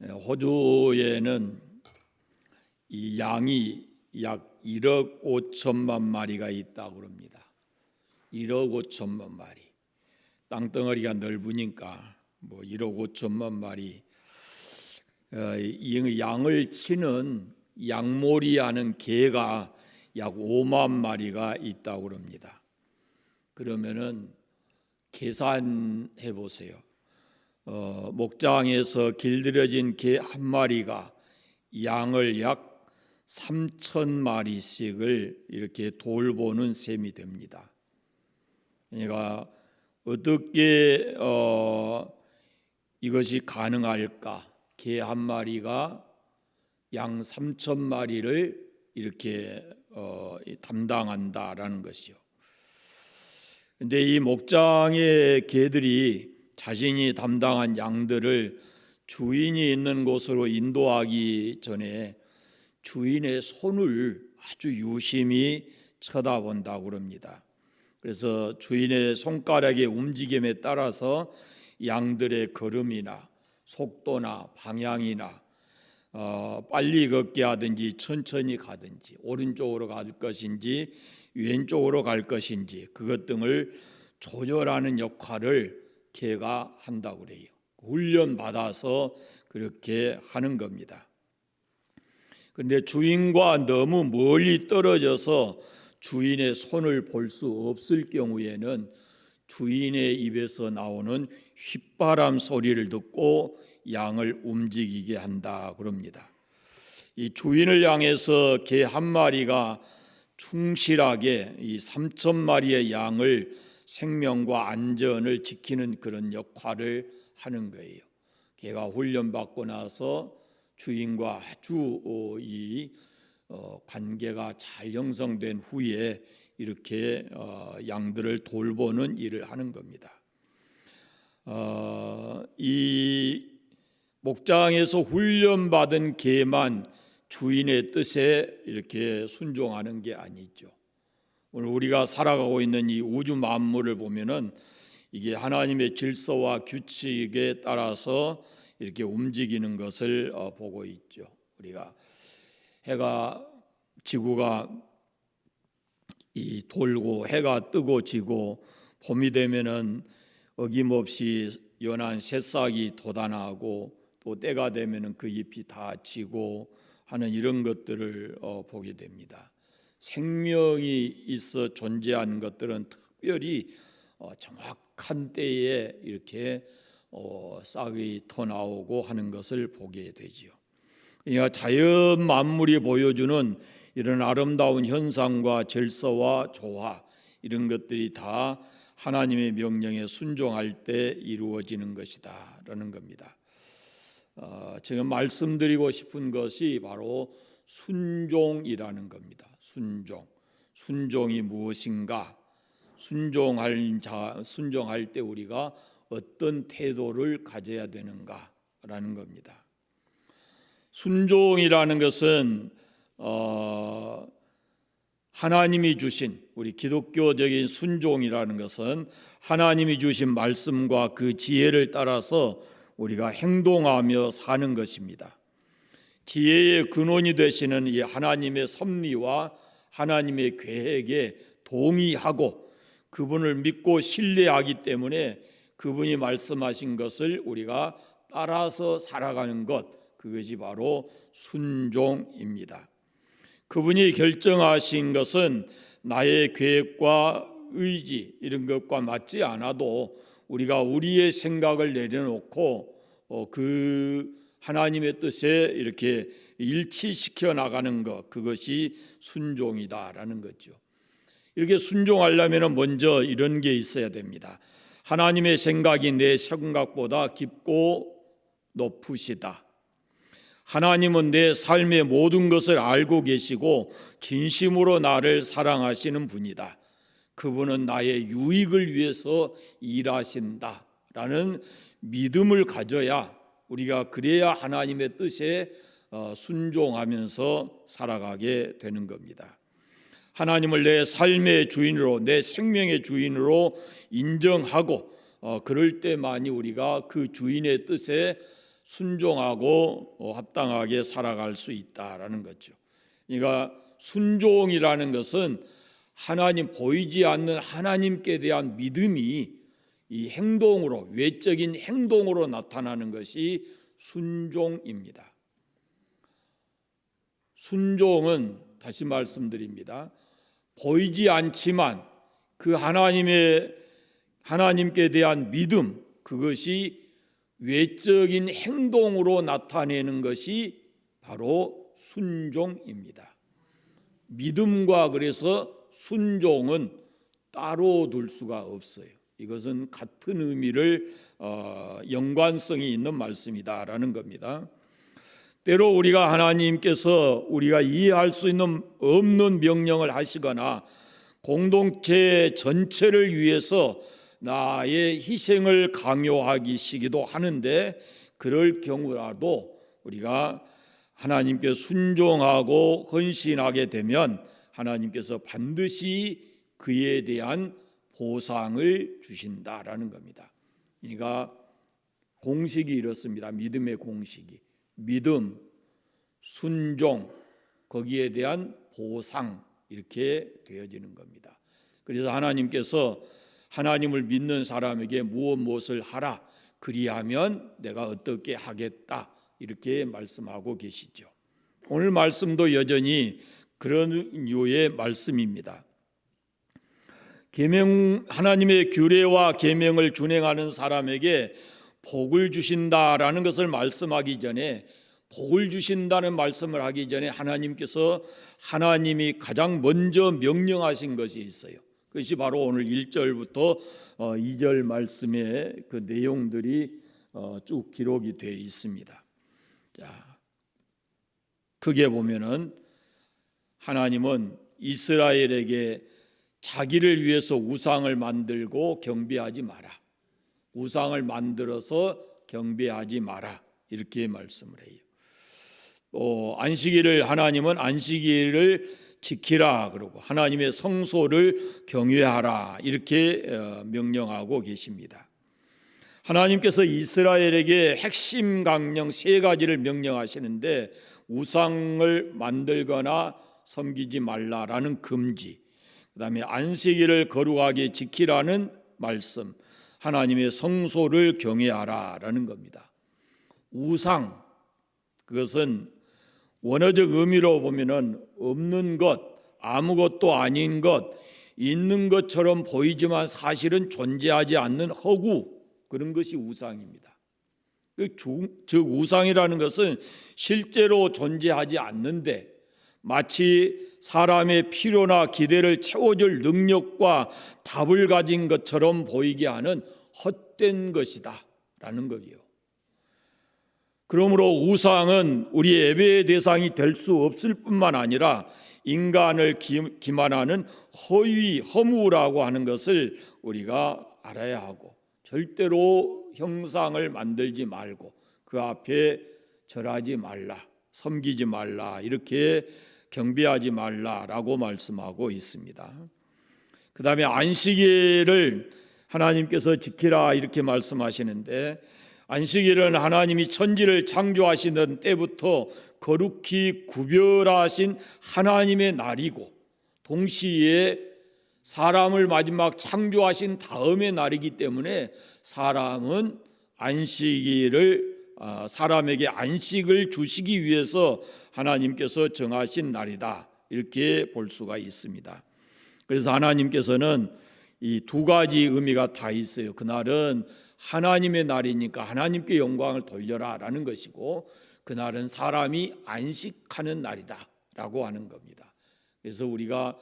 호주에는 이 양이 약 1억 5천만 마리가 있다고 합니다. 1억 5천만 마리. 땅덩어리가 넓으니까 1억 5천만 마리. 이 양을 치는 양몰이하는 개가 약 5만 마리가 있다고 합니다. 그러면은 계산해 보세요. 목장에서 길들여진 개 한 마리가 양을 약 3천 마리씩을 이렇게 돌보는 셈이 됩니다. 그러니까 어떻게 이것이 가능할까? 개 한 마리가 양 3천 마리를 이렇게 담당한다라는 것이요. 근데 이 목장의 개들이 자신이 담당한 양들을 주인이 있는 곳으로 인도하기 전에 주인의 손을 아주 유심히 쳐다본다고 합니다. 그래서 주인의 손가락의 움직임에 따라서 양들의 걸음이나 속도나 방향이나 빨리 걷게 하든지 천천히 가든지 오른쪽으로 갈 것인지 왼쪽으로 갈 것인지 그것 등을 조절하는 역할을 개가 한다고 그래요. 훈련 받아서 그렇게 하는 겁니다. 그런데 주인과 너무 멀리 떨어져서 주인의 손을 볼 수 없을 경우에는 주인의 입에서 나오는 휘바람 소리를 듣고 양을 움직이게 한다 그럽니다. 이 주인을 향해서 개 한 마리가 충실하게 이 3천 마리의 양을 생명과 안전을 지키는 그런 역할을 하는 거예요. 개가 훈련받고 나서 주인과 아주 이 관계가 잘 형성된 후에 이렇게 양들을 돌보는 일을 하는 겁니다. 이 목장에서 훈련받은 개만 주인의 뜻에 이렇게 순종하는 게 아니죠. 오늘 우리가 살아가고 있는 이 우주 만물을 보면은 이게 하나님의 질서와 규칙에 따라서 이렇게 움직이는 것을 보고 있죠. 우리가 지구가 이 돌고 해가 뜨고 지고 봄이 되면은 어김없이 연한 새싹이 돋아나고 또 때가 되면은 그 잎이 다 지고 하는 이런 것들을 보게 됩니다. 생명이 있어 존재하는 것들은 특별히 정확한 때에 이렇게 싹이 터나오고 하는 것을 보게 되지요. 그러니까 자연 만물이 보여주는 이런 아름다운 현상과 질서와 조화 이런 것들이 다 하나님의 명령에 순종할 때 이루어지는 것이다라는 겁니다. 제가 말씀드리고 싶은 것이 바로 순종이라는 겁니다. 순종이 무엇인가? 순종할 때 우리가 어떤 태도를 가져야 되는가라는 겁니다. 순종이라는 것은 하나님이 주신 우리 기독교적인 순종이라는 것은 하나님이 주신 말씀과 그 지혜를 따라서 우리가 행동하며 사는 것입니다. 지혜의 근원이 되시는 이 하나님의 섭리와 하나님의 계획에 동의하고 그분을 믿고 신뢰하기 때문에 그분이 말씀하신 것을 우리가 따라서 살아가는 것, 그것이 바로 순종입니다. 그분이 결정하신 것은 나의 계획과 의지 이런 것과 맞지 않아도 우리가 우리의 생각을 내려놓고 그 하나님의 뜻에 이렇게 일치시켜 나가는 것, 그것이 순종이다라는 거죠. 이렇게 순종하려면 먼저 이런 게 있어야 됩니다. 하나님의 생각이 내 생각보다 깊고 높으시다. 하나님은 내 삶의 모든 것을 알고 계시고 진심으로 나를 사랑하시는 분이다. 그분은 나의 유익을 위해서 일하신다라는 믿음을 가져야 우리가 그래야 하나님의 뜻에 순종하면서 살아가게 되는 겁니다. 하나님을 내 삶의 주인으로 내 생명의 주인으로 인정하고 그럴 때만이 우리가 그 주인의 뜻에 순종하고 합당하게 살아갈 수 있다라는 거죠. 그러니까 순종이라는 것은 하나님, 보이지 않는 하나님께 대한 믿음이 이 행동으로, 외적인 행동으로 나타나는 것이 순종입니다. 순종은 다시 말씀드립니다. 보이지 않지만 그 하나님께 대한 믿음, 그것이 외적인 행동으로 나타내는 것이 바로 순종입니다. 믿음과 그래서 순종은 따로 둘 수가 없어요. 이것은 같은 의미를 연관성이 있는 말씀이다라는 겁니다. 때로 우리가 하나님께서 우리가 이해할 수 있는 없는 명령을 하시거나 공동체 전체를 위해서 나의 희생을 강요하시기도 하는데, 그럴 경우라도 우리가 하나님께 순종하고 헌신하게 되면 하나님께서 반드시 그에 대한 보상을 주신다라는 겁니다. 그러니까 공식이 이렇습니다. 믿음의 공식이 믿음, 순종, 거기에 대한 보상, 이렇게 되어지는 겁니다. 그래서 하나님께서 하나님을 믿는 사람에게 무엇을 하라, 그리하면 내가 어떻게 하겠다, 이렇게 말씀하고 계시죠. 오늘 말씀도 여전히 그런 류의 말씀입니다. 하나님의 규례와 계명을 준행하는 사람에게 복을 주신다라는 것을 말씀하기 전에, 복을 주신다는 말씀을 하기 전에 하나님이 가장 먼저 명령하신 것이 있어요. 그것이 바로 오늘 1절부터 2절 말씀의 그 내용들이 쭉 기록이 되어 있습니다. 자, 크게 보면은 하나님은 이스라엘에게 자기를 위해서 우상을 만들고 경배하지 마라, 우상을 만들어서 경배하지 마라, 이렇게 말씀을 해요. 하나님은 안식일을 지키라 그러고 하나님의 성소를 경외하라, 이렇게 명령하고 계십니다. 하나님께서 이스라엘에게 핵심 강령 3가지를 명령하시는데, 우상을 만들거나 섬기지 말라라는 금지, 그다음에 안식일을 거룩하게 지키라는 말씀, 하나님의 성소를 경외하라라는 겁니다. 우상, 그것은 원어적 의미로 보면은 없는 것, 아무것도 아닌 것, 있는 것처럼 보이지만 사실은 존재하지 않는 허구, 그런 것이 우상입니다. 즉 우상이라는 것은 실제로 존재하지 않는데 마치 사람의 필요나 기대를 채워줄 능력과 답을 가진 것처럼 보이게 하는 헛된 것이다 라는 거예요. 그러므로 우상은 우리 예배의 대상이 될 수 없을 뿐만 아니라 인간을 기만하는 허무라고 하는 것을 우리가 알아야 하고, 절대로 형상을 만들지 말고 그 앞에 절하지 말라, 섬기지 말라, 이렇게 경배하지 말라라고 말씀하고 있습니다. 그 다음에 안식일을 하나님께서 지키라, 이렇게 말씀하시는데, 안식일은 하나님이 천지를 창조하시는 때부터 거룩히 구별하신 하나님의 날이고, 동시에 사람을 마지막 창조하신 다음의 날이기 때문에 사람에게 안식을 주시기 위해서 하나님께서 정하신 날이다, 이렇게 볼 수가 있습니다. 그래서 하나님께서는 이 2가지 의미가 다 있어요. 그날은 하나님의 날이니까 하나님께 영광을 돌려라 라는 것이고, 그날은 사람이 안식하는 날이다 라고 하는 겁니다. 그래서 우리가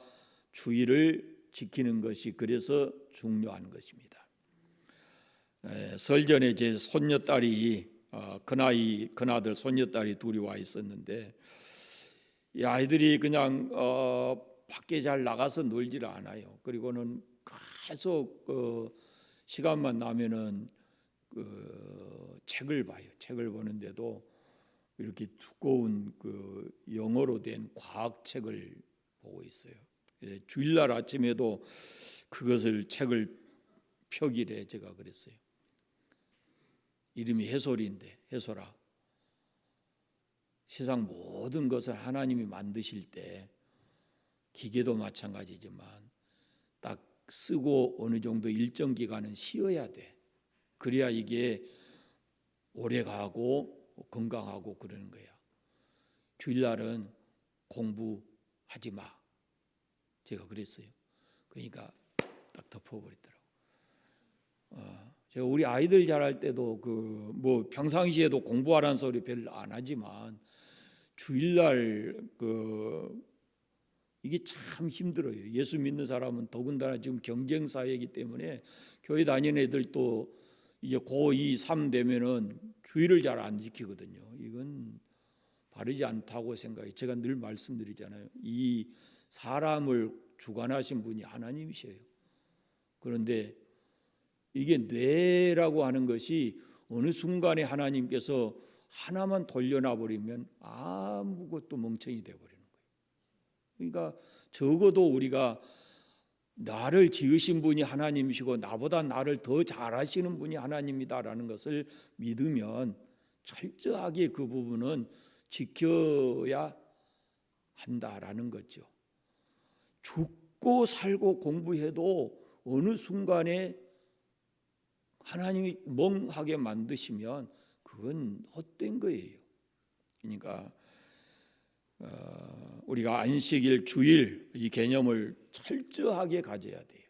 주일을 지키는 것이 그래서 중요한 것입니다. 설전에 제 손녀딸이 큰아들 손녀딸이 2이 와 있었는데, 이 아이들이 그냥 밖에 잘 나가서 놀지를 않아요. 그리고는 계속 시간만 나면은 책을 봐요. 책을 보는데도 이렇게 두꺼운 영어로 된 과학책을 보고 있어요. 주일날 아침에도 책을 펴기래. 제가 그랬어요. 이름이 해솔인데, 해솔아, 세상 모든 것을 하나님이 만드실 때 기계도 마찬가지지만 딱 쓰고 어느 정도 일정 기간은 쉬어야 돼. 그래야 이게 오래가고 건강하고 그러는 거야. 주일날은 공부하지 마. 제가 그랬어요. 그러니까 딱 덮어버리더라고. 제가 우리 아이들 자랄 때도 뭐 평상시에도 공부하라는 소리 별로 안 하지만 주일날 이게 참 힘들어요. 예수 믿는 사람은 더군다나 지금 경쟁 사회이기 때문에 교회 다니는 애들도 이제 고2, 3 되면은 주일을 잘 안 지키거든요. 이건 바르지 않다고 생각해요. 제가 늘 말씀드리잖아요. 이 사람을 주관하신 분이 하나님이셔요. 그런데 이게 뇌라고 하는 것이 어느 순간에 하나님께서 하나만 돌려놔 버리면 아무것도 멍청이 되어버리는 거예요. 그러니까 적어도 우리가 나를 지으신 분이 하나님이시고 나보다 나를 더 잘하시는 분이 하나님이다라는 것을 믿으면 철저하게 그 부분은 지켜야 한다라는 거죠. 죽고 살고 공부해도 어느 순간에 하나님이 멍하게 만드시면 그건 헛된 거예요. 그러니까 우리가 안식일, 주일 이 개념을 철저하게 가져야 돼요.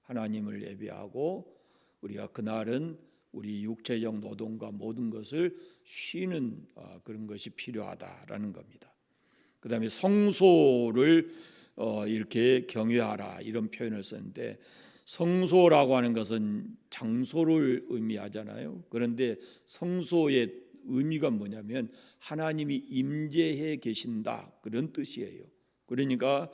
하나님을 예배하고 우리가 그날은 우리 육체적 노동과 모든 것을 쉬는 그런 것이 필요하다라는 겁니다. 그 다음에 성소를 이렇게 경외하라 이런 표현을 썼는데 성소라고 하는 것은 장소를 의미하잖아요. 그런데 성소의 의미가 뭐냐면 하나님이 임재해 계신다 그런 뜻이에요. 그러니까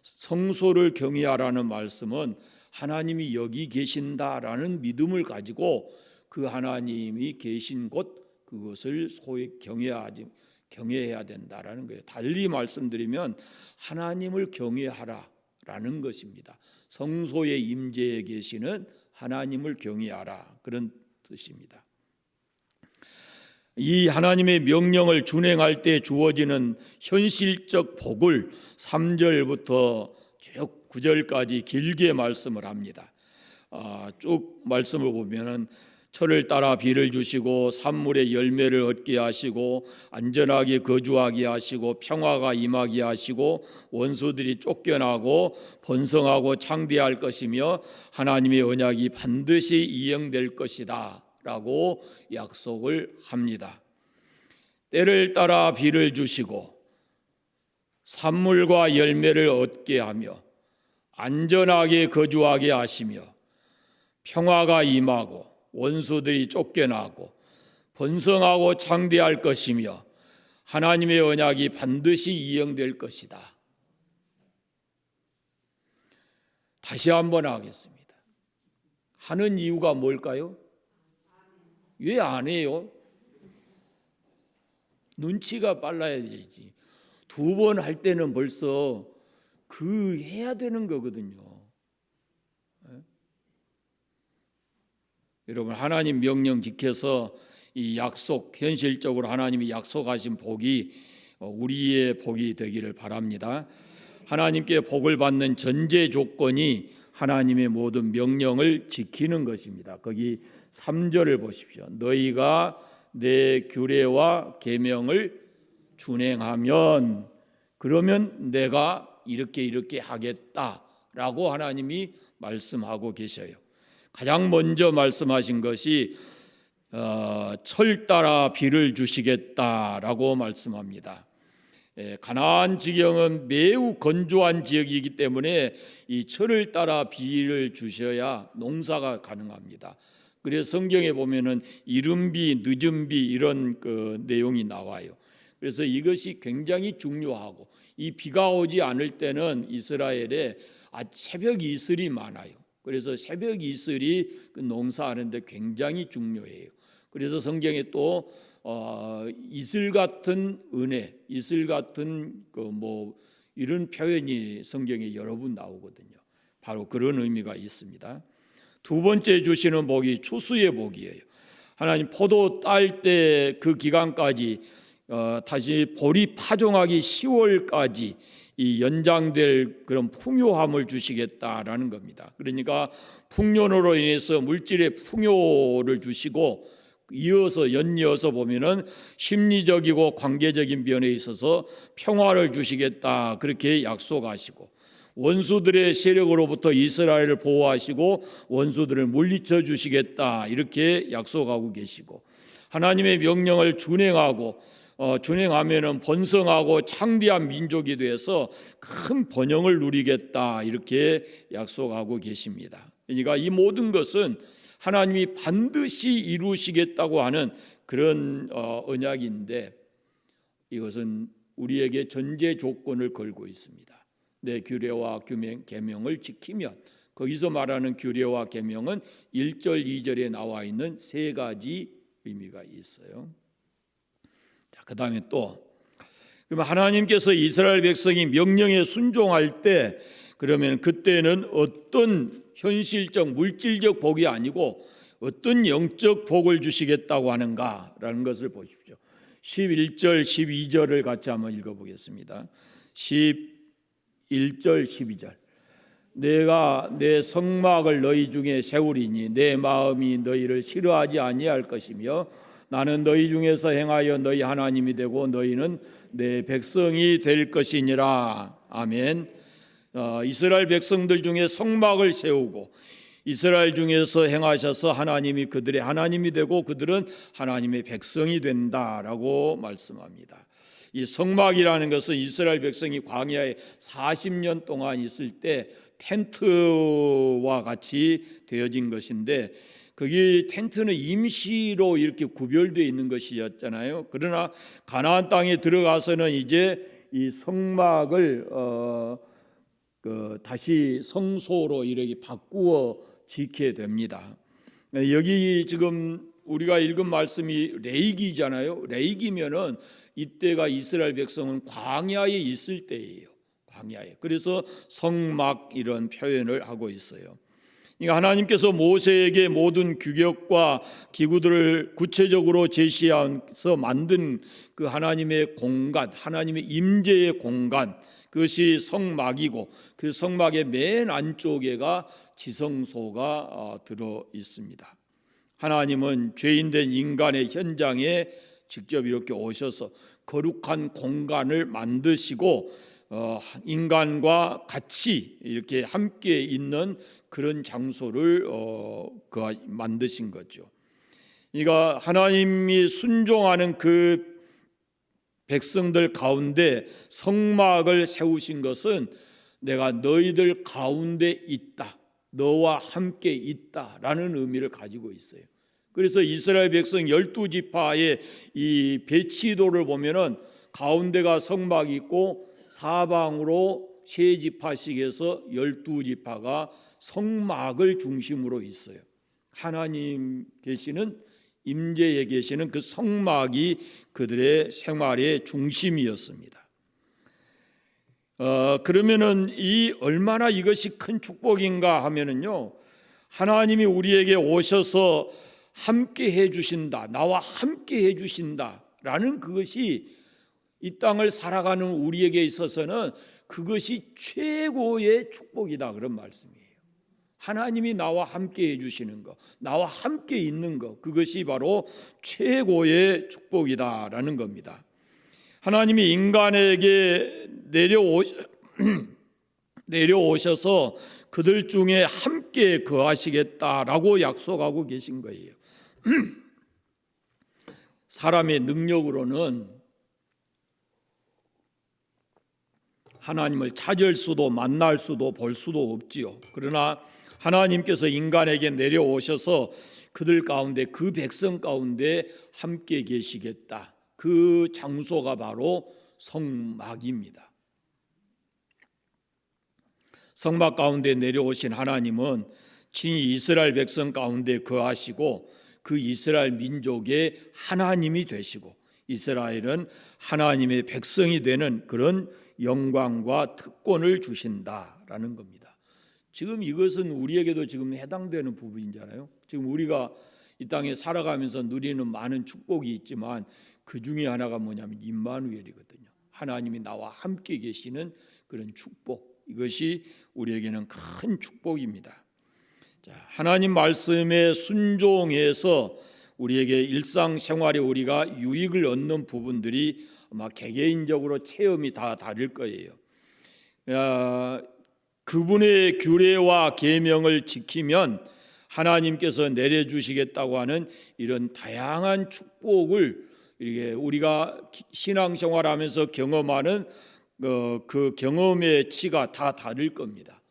성소를 경외하라는 말씀은 하나님이 여기 계신다라는 믿음을 가지고 그 하나님이 계신 곳 그것을 소위 경외해야 된다라는 거예요. 달리 말씀드리면 하나님을 경외하라라는 것입니다. 성소에 임재해 계시는 하나님을 경외하라 그런 뜻입니다. 이 하나님의 명령을 준행할 때 주어지는 현실적 복을 3절부터 쭉 9절까지 길게 말씀을 합니다. 쭉 말씀을 보면은 철을 따라 비를 주시고 산물의 열매를 얻게 하시고 안전하게 거주하게 하시고 평화가 임하게 하시고 원수들이 쫓겨나고 번성하고 창대할 것이며 하나님의 언약이 반드시 이행될 것이다 라고 약속을 합니다. 때를 따라 비를 주시고 산물과 열매를 얻게 하며 안전하게 거주하게 하시며 평화가 임하고 원수들이 쫓겨나고 번성하고 창대할 것이며 하나님의 언약이 반드시 이행될 것이다. 다시 한번 하겠습니다. 하는 이유가 뭘까요? 왜 안 해요? 눈치가 빨라야 되지. 2번 할 때는 벌써 해야 되는 거거든요. 여러분 하나님 명령 지켜서 이 약속 현실적으로 하나님이 약속하신 복이 우리의 복이 되기를 바랍니다. 하나님께 복을 받는 전제 조건이 하나님의 모든 명령을 지키는 것입니다. 거기 3절을 보십시오. 너희가 내 규례와 계명을 준행하면 그러면 내가 이렇게 하겠다라고 하나님이 말씀하고 계셔요. 가장 먼저 말씀하신 것이 철 따라 비를 주시겠다라고 말씀합니다. 가나안 지경은 매우 건조한 지역이기 때문에 이 철을 따라 비를 주셔야 농사가 가능합니다. 그래서 성경에 보면은 이른 비, 늦은 비 이런 내용이 나와요. 그래서 이것이 굉장히 중요하고 이 비가 오지 않을 때는 이스라엘에 새벽 이슬이 많아요. 그래서 새벽 이슬이 농사하는데 굉장히 중요해요. 그래서 성경에 또 이슬 같은 은혜, 이슬 같은 이런 표현이 성경에 여러 번 나오거든요. 바로 그런 의미가 있습니다. 2번째 주시는 복이 추수의 복이에요. 하나님 포도 딸 때 그 기간까지 다시 볼이 파종하기 10월까지 이 연장될 그런 풍요함을 주시겠다라는 겁니다. 그러니까 풍년으로 인해서 물질의 풍요를 주시고 연이어서 보면은 심리적이고 관계적인 면에 있어서 평화를 주시겠다 그렇게 약속하시고, 원수들의 세력으로부터 이스라엘을 보호하시고 원수들을 물리쳐 주시겠다 이렇게 약속하고 계시고, 하나님의 명령을 준행하면은 번성하고 창대한 민족이 되어서 큰 번영을 누리겠다 이렇게 약속하고 계십니다. 그러니까 이 모든 것은 하나님이 반드시 이루시겠다고 하는 그런 언약인데, 이것은 우리에게 전제 조건을 걸고 있습니다. 내 규례와 계명을 지키면, 거기서 말하는 규례와 계명은 1절 2절에 나와 있는 세 가지 의미가 있어요. 자, 그다음에 또 그러면 하나님께서 이스라엘 백성이 명령에 순종할 때, 그러면 그때는 어떤 현실적 물질적 복이 아니고 어떤 영적 복을 주시겠다고 하는가라는 것을 보십시오. 11절 12절을 같이 한번 읽어보겠습니다. 11절 12절. 내가 내 성막을 너희 중에 세우리니 내 마음이 너희를 싫어하지 아니할 것이며 나는 너희 중에서 행하여 너희 하나님이 되고 너희는 내 백성이 될 것이니라. 아멘. 이스라엘 백성들 중에 성막을 세우고 이스라엘 중에서 행하셔서 하나님이 그들의 하나님이 되고 그들은 하나님의 백성이 된다라고 말씀합니다. 이 성막이라는 것은 이스라엘 백성이 광야에 40년 동안 있을 때 텐트와 같이 되어진 것인데, 거기 텐트는 임시로 이렇게 구별되어 있는 것이었잖아요. 그러나 가나안 땅에 들어가서는 이제 이 성막을 다시 성소로 이렇게 바꾸어 지게 됩니다. 여기 지금 우리가 읽은 말씀이 레위기잖아요. 레위기면은 이때가 이스라엘 백성은 광야에 있을 때예요. 광야에. 그래서 성막 이런 표현을 하고 있어요. 그러니까 하나님께서 모세에게 모든 규격과 기구들을 구체적으로 제시해서 만든 그 하나님의 공간, 하나님의 임재의 공간, 그것이 성막이고 그 성막의 맨 안쪽에가 지성소가 들어 있습니다. 하나님은 죄인된 인간의 현장에 직접 이렇게 오셔서 거룩한 공간을 만드시고 인간과 같이 이렇게 함께 있는 그런 장소를 만드신 거죠. 그러니까 하나님이 순종하는 그 백성들 가운데 성막을 세우신 것은 내가 너희들 가운데 있다, 너와 함께 있다라는 의미를 가지고 있어요. 그래서 이스라엘 백성 12지파의 이 배치도를 보면은 가운데가 성막이 있고 사방으로 세 지파씩 해서 12지파가 성막을 중심으로 있어요. 하나님 계시는 임재에 계시는 그 성막이 그들의 생활의 중심이었습니다. 그러면은 이 얼마나 이것이 큰 축복인가 하면은요, 하나님이 우리에게 오셔서 함께 해주신다, 나와 함께 해주신다라는 그것이 이 땅을 살아가는 우리에게 있어서는 그것이 최고의 축복이다, 그런 말씀이에요. 하나님이 나와 함께 해주시는 것, 나와 함께 있는 것, 그것이 바로 최고의 축복이다라는 겁니다. 하나님이 인간에게 내려오셔서 그들 중에 함께 거하시겠다라고 약속하고 계신 거예요. 사람의 능력으로는 하나님을 찾을 수도 만날 수도 볼 수도 없지요. 그러나 하나님께서 인간에게 내려오셔서 그들 가운데, 그 백성 가운데 함께 계시겠다. 그 장소가 바로 성막입니다. 성막 가운데 내려오신 하나님은 친히 이스라엘 백성 가운데 거하시고 그 이스라엘 민족의 하나님이 되시고 이스라엘은 하나님의 백성이 되는 그런 영광과 특권을 주신다라는 겁니다. 지금 이것은 우리에게도 지금 해당되는 부분이잖아요. 지금 우리가 이 땅에 살아가면서 누리는 많은 축복이 있지만 그 중에 하나가 뭐냐면 임마누엘이거든요. 하나님이 나와 함께 계시는 그런 축복, 이것이 우리에게는 큰 축복입니다. 자, 하나님 말씀에 순종해서 우리에게 일상생활에 우리가 유익을 얻는 부분들이 아마 개개인적으로 체험이 다 다를 거예요. 그분의 규례와 계명을 지키면 하나님께서 내려주시겠다고 하는 이런 다양한 축복을 우리가 신앙생활하면서 경험하는 그 경험의 치가 다 다를 겁니다.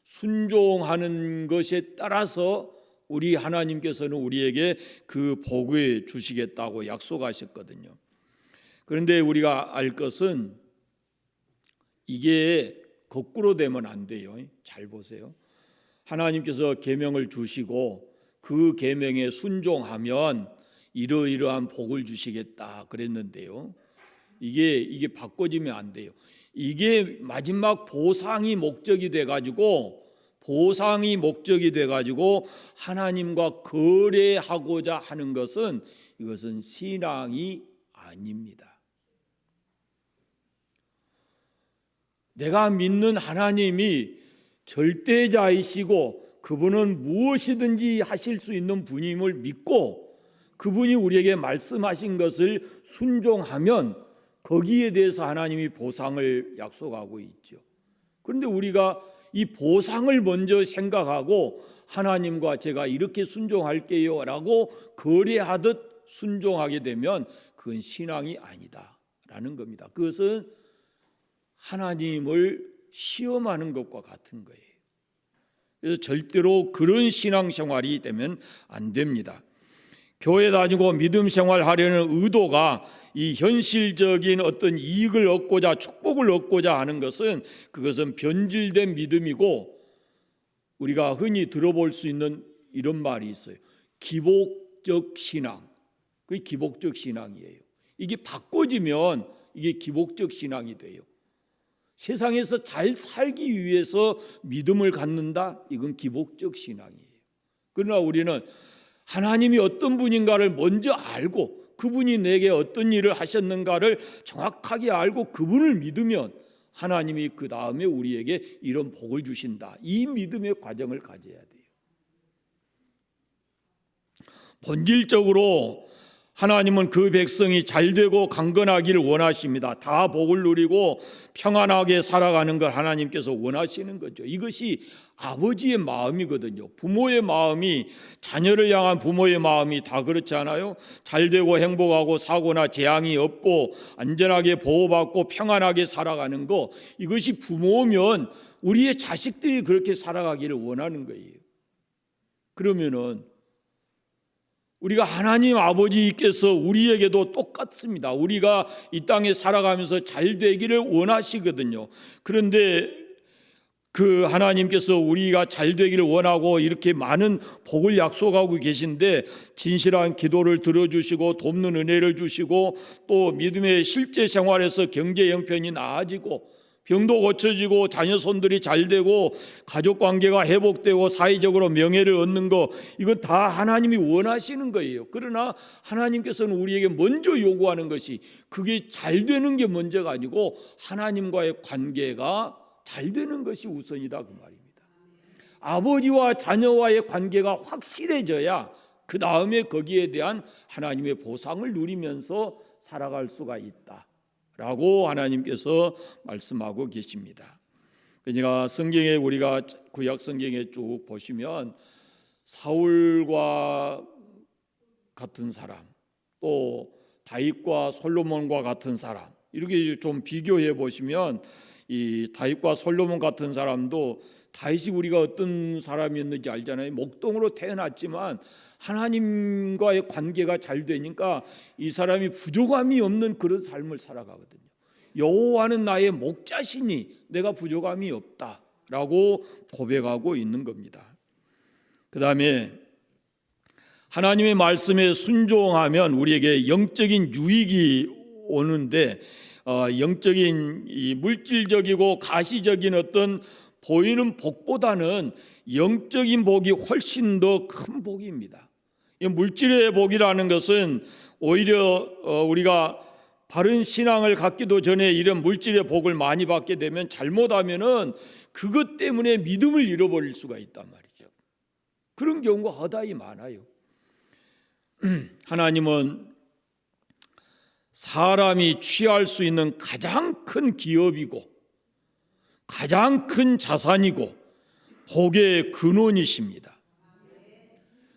순종하는 것에 따라서 우리 하나님께서는 우리에게 그 복을 주시겠다고 약속하셨거든요. 그런데 우리가 알 것은 이게 거꾸로 되면 안 돼요. 잘 보세요. 하나님께서 계명을 주시고 그 계명에 순종하면 이러이러한 복을 주시겠다 그랬는데요. 이게 바꿔지면 안 돼요. 이게 마지막 보상이 목적이 돼 가지고 하나님과 거래하고자 하는 것은 이것은 신앙이 아닙니다. 내가 믿는 하나님이 절대자이시고 그분은 무엇이든지 하실 수 있는 분임을 믿고 그분이 우리에게 말씀하신 것을 순종하면 거기에 대해서 하나님이 보상을 약속하고 있죠. 그런데 우리가 이 보상을 먼저 생각하고 하나님과 제가 이렇게 순종할게요 라고 거래하듯 순종하게 되면 그건 신앙이 아니다라는 겁니다. 그것은 하나님을 시험하는 것과 같은 거예요. 그래서 절대로 그런 신앙생활이 되면 안 됩니다. 교회 다니고 믿음 생활하려는 의도가 이 현실적인 어떤 이익을 얻고자 축복을 얻고자 하는 것은 그것은 변질된 믿음이고 우리가 흔히 들어볼 수 있는 이런 말이 있어요. 기복적 신앙. 그게 기복적 신앙이에요. 이게 바꿔지면 이게 기복적 신앙이 돼요. 세상에서 잘 살기 위해서 믿음을 갖는다? 이건 기복적 신앙이에요. 그러나 우리는 하나님이 어떤 분인가를 먼저 알고 그분이 내게 어떤 일을 하셨는가를 정확하게 알고 그분을 믿으면 하나님이 그 다음에 우리에게 이런 복을 주신다. 이 믿음의 과정을 가져야 돼요. 본질적으로 하나님은 그 백성이 잘되고 강건하기를 원하십니다. 다 복을 누리고 평안하게 살아가는 걸 하나님께서 원하시는 거죠. 이것이 아버지의 마음이거든요. 부모의 마음이, 자녀를 향한 부모의 마음이 다 그렇지 않아요? 잘되고 행복하고 사고나 재앙이 없고 안전하게 보호받고 평안하게 살아가는 거, 이것이 부모면 우리의 자식들이 그렇게 살아가기를 원하는 거예요. 그러면은 우리가 하나님 아버지께서 우리에게도 똑같습니다. 우리가 이 땅에 살아가면서 잘 되기를 원하시거든요. 그런데 그 하나님께서 우리가 잘 되기를 원하고 이렇게 많은 복을 약속하고 계신데 진실한 기도를 들어주시고 돕는 은혜를 주시고 또 믿음의 실제 생활에서 경제 형편이 나아지고 병도 고쳐지고 자녀 손들이 잘 되고 가족관계가 회복되고 사회적으로 명예를 얻는 거, 이건 다 하나님이 원하시는 거예요. 그러나 하나님께서는 우리에게 먼저 요구하는 것이 그게 잘 되는 게 먼저가 아니고 하나님과의 관계가 잘 되는 것이 우선이다 그 말입니다. 아버지와 자녀와의 관계가 확실해져야 그 다음에 거기에 대한 하나님의 보상을 누리면서 살아갈 수가 있다 라고 하나님께서 말씀하고 계십니다. 그러니까 성경에 우리가 구약 성경에 쭉 보시면 사울과 같은 사람, 또 다윗과 솔로몬과 같은 사람, 이렇게 좀 비교해 보시면 이 다윗과 솔로몬 같은 사람도 다윗이 우리가 어떤 사람이었는지 알잖아요. 목동으로 태어났지만 하나님과의 관계가 잘 되니까 이 사람이 부족함이 없는 그런 삶을 살아가거든요. 여호와는 나의 목자시니 내가 부족함이 없다라고 고백하고 있는 겁니다. 그 다음에 하나님의 말씀에 순종하면 우리에게 영적인 유익이 오는데 영적인 이 물질적이고 가시적인 어떤 보이는 복보다는 영적인 복이 훨씬 더 큰 복입니다. 이 물질의 복이라는 것은 오히려 우리가 바른 신앙을 갖기도 전에 이런 물질의 복을 많이 받게 되면 잘못하면은 그것 때문에 믿음을 잃어버릴 수가 있단 말이죠. 그런 경우가 허다히 많아요. 하나님은 사람이 취할 수 있는 가장 큰 기업이고 가장 큰 자산이고 복의 근원이십니다.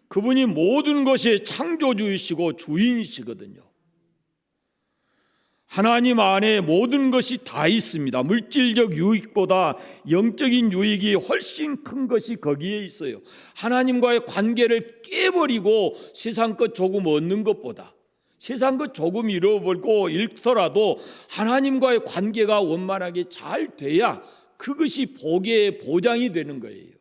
그분이 모든 것의 창조주이시고 주인이시거든요. 하나님 안에 모든 것이 다 있습니다. 물질적 유익보다 영적인 유익이 훨씬 큰 것이 거기에 있어요. 하나님과의 관계를 깨버리고 세상 것 조금 얻는 것보다, 세상 것 조금 잃어버리고 잃더라도 하나님과의 관계가 원만하게 잘 돼야 그것이 복의 보장이 되는 거예요.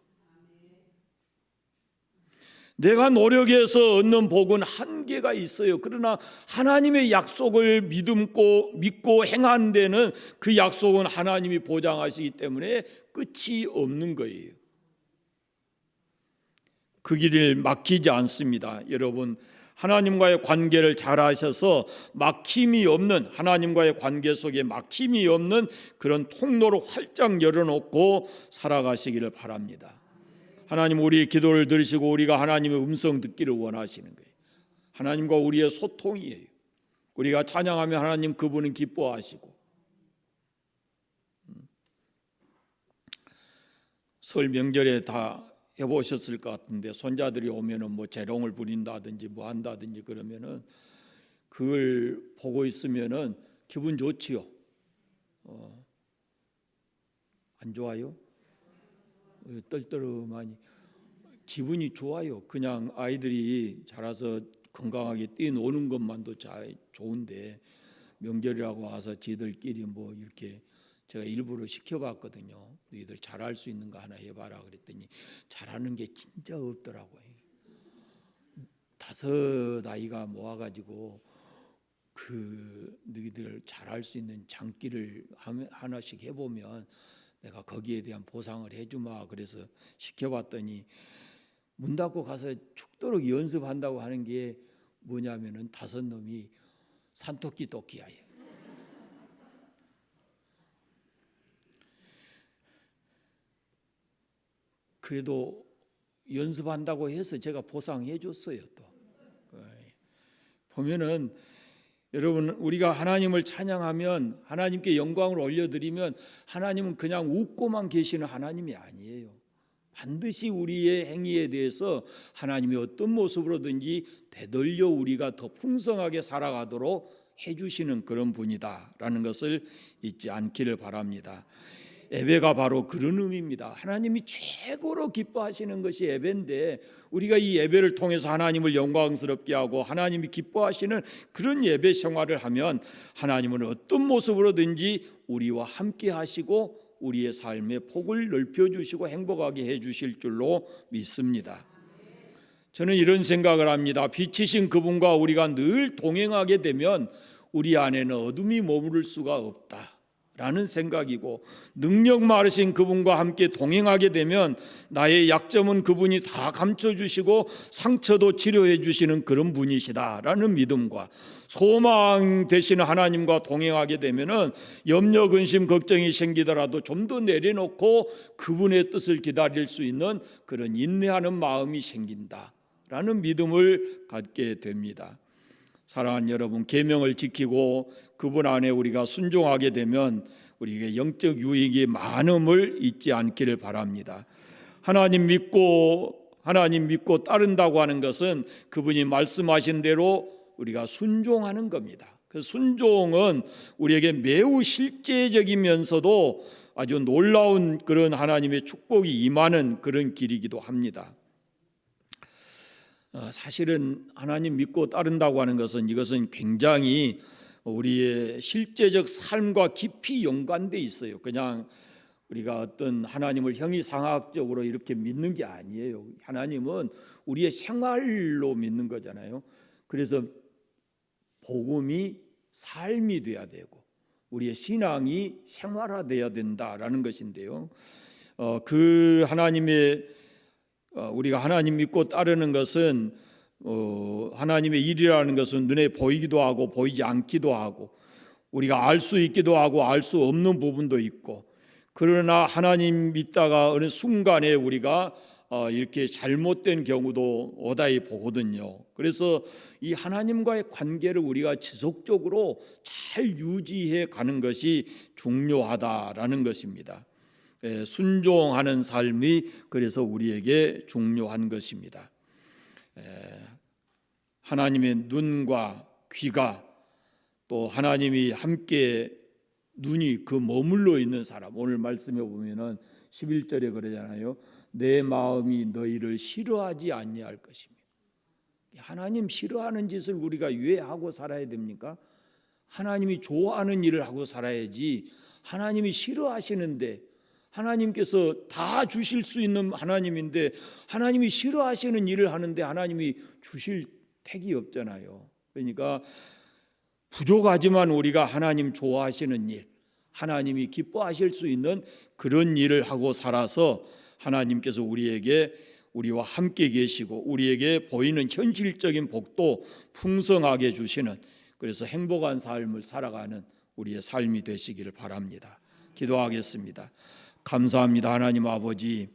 내가 노력해서 얻는 복은 한계가 있어요. 그러나 하나님의 약속을 믿고 행하는 데는 그 약속은 하나님이 보장하시기 때문에 끝이 없는 거예요. 그 길을 막히지 않습니다. 여러분, 하나님과의 관계를 잘 하셔서 막힘이 없는, 하나님과의 관계 속에 막힘이 없는 그런 통로를 활짝 열어놓고 살아가시기를 바랍니다. 하나님, 우리의 기도를 들으시고 우리가 하나님의 음성 듣기를 원하시는 거예요. 하나님과 우리의 소통이에요. 우리가 찬양하면 하나님 그분은 기뻐하시고, 설 명절에 다 해보셨을 것 같은데 손자들이 오면은 뭐 재롱을 부린다든지 뭐 한다든지 그러면은 그걸 보고 있으면은 기분 좋지요. 안 좋아요? 떨떠름하니 기분이 좋아요. 그냥 아이들이 자라서 건강하게 뛰노는 것만도 좋은데 명절이라고 와서 지들끼리 뭐 이렇게 제가 일부러 시켜봤거든요. 너희들 잘할 수 있는 거 하나 해봐라 그랬더니 잘하는 게 진짜 없더라고요. 5 아이가 모아가지고 너희들 잘할 수 있는 장기를 하나씩 해보면 내가 거기에 대한 보상을 해주마 그래서 시켜봤더니 문 닫고 가서 죽도록 연습한다고 하는 게 뭐냐면은 5놈이 산토끼 토끼야예요. 그래도 연습한다고 해서 제가 보상해 줬어요. 또 보면은 여러분, 우리가 하나님을 찬양하면 하나님께 영광을 올려드리면 하나님은 그냥 웃고만 계시는 하나님이 아니에요. 반드시 우리의 행위에 대해서 하나님이 어떤 모습으로든지 되돌려 우리가 더 풍성하게 살아가도록 해주시는 그런 분이다라는 것을 잊지 않기를 바랍니다. 예배가 바로 그런 의미입니다. 하나님이 최고로 기뻐하시는 것이 예배인데 우리가 이 예배를 통해서 하나님을 영광스럽게 하고 하나님이 기뻐하시는 그런 예배 생활을 하면 하나님은 어떤 모습으로든지 우리와 함께 하시고 우리의 삶의 폭을 넓혀주시고 행복하게 해주실 줄로 믿습니다. 저는 이런 생각을 합니다. 빛이신 그분과 우리가 늘 동행하게 되면 우리 안에는 어둠이 머무를 수가 없다 라는 생각이고, 능력 많으신 그분과 함께 동행하게 되면 나의 약점은 그분이 다 감춰주시고 상처도 치료해 주시는 그런 분이시다라는 믿음과, 소망 되시는 하나님과 동행하게 되면은 염려, 근심, 걱정이 생기더라도 좀 더 내려놓고 그분의 뜻을 기다릴 수 있는 그런 인내하는 마음이 생긴다라는 믿음을 갖게 됩니다. 사랑하는 여러분, 계명을 지키고 그분 안에 우리가 순종하게 되면 우리에게 영적 유익이 많음을 잊지 않기를 바랍니다. 하나님 믿고 따른다고 하는 것은 그분이 말씀하신 대로 우리가 순종하는 겁니다. 그 순종은 우리에게 매우 실제적이면서도 아주 놀라운 그런 하나님의 축복이 임하는 그런 길이기도 합니다. 사실은 하나님 믿고 따른다고 하는 것은 이것은 굉장히 우리의 실제적 삶과 깊이 연관돼 있어요. 그냥 우리가 어떤 하나님을 형이상학적으로 이렇게 믿는 게 아니에요. 하나님은 우리의 생활로 믿는 거잖아요. 그래서 복음이 삶이 돼야 되고 우리의 신앙이 생활화돼야 된다라는 것인데요. 그 하나님의 우리가 하나님 믿고 따르는 것은 하나님의 일이라는 것은 눈에 보이기도 하고 보이지 않기도 하고 우리가 알 수 있기도 하고 알 수 없는 부분도 있고, 그러나 하나님 믿다가 어느 순간에 우리가 이렇게 잘못된 경우도 오다이 보거든요. 그래서 이 하나님과의 관계를 우리가 지속적으로 잘 유지해 가는 것이 중요하다라는 것입니다. 순종하는 삶이 그래서 우리에게 중요한 것입니다. 하나님의 눈과 귀가 또 하나님이 함께 눈이 그 머물러 있는 사람, 오늘 말씀해 보면은 11절에 그러잖아요. 내 마음이 너희를 싫어하지 아니할 것입니다. 하나님 싫어하는 짓을 우리가 왜 하고 살아야 됩니까? 하나님이 좋아하는 일을 하고 살아야지. 하나님이 싫어하시는데, 하나님께서 다 주실 수 있는 하나님인데 하나님이 싫어하시는 일을 하는데 하나님이 주실 택이 없잖아요. 그러니까 부족하지만 우리가 하나님 좋아하시는 일, 하나님이 기뻐하실 수 있는 그런 일을 하고 살아서 하나님께서 우리와 함께 계시고 우리에게 보이는 현실적인 복도 풍성하게 주시는, 그래서 행복한 삶을 살아가는 우리의 삶이 되시기를 바랍니다. 기도하겠습니다. 감사합니다. 하나님 아버지,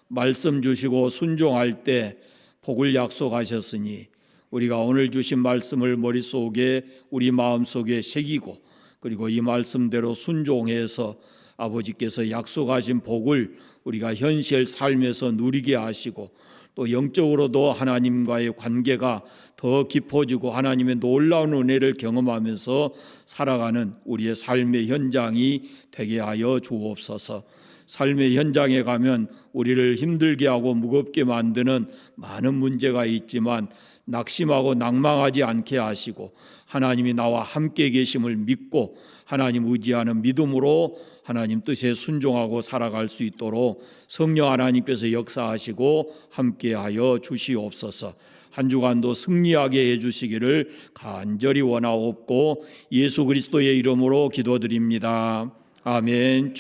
말씀 주시고 순종할 때 복을 약속하셨으니 우리가 오늘 주신 말씀을 머릿속에 우리 마음속에 새기고 그리고 이 말씀대로 순종해서 아버지께서 약속하신 복을 우리가 현실 삶에서 누리게 하시고 또 영적으로도 하나님과의 관계가 더 깊어지고 하나님의 놀라운 은혜를 경험하면서 살아가는 우리의 삶의 현장이 되게 하여 주옵소서. 삶의 현장에 가면 우리를 힘들게 하고 무겁게 만드는 많은 문제가 있지만 낙심하고 낭망하지 않게 하시고 하나님이 나와 함께 계심을 믿고 하나님 의지하는 믿음으로 하나님 뜻에 순종하고 살아갈 수 있도록 성령 하나님께서 역사하시고 함께하여 주시옵소서. 한 주간도 승리하게 해주시기를 간절히 원하옵고 예수 그리스도의 이름으로 기도드립니다. 아멘.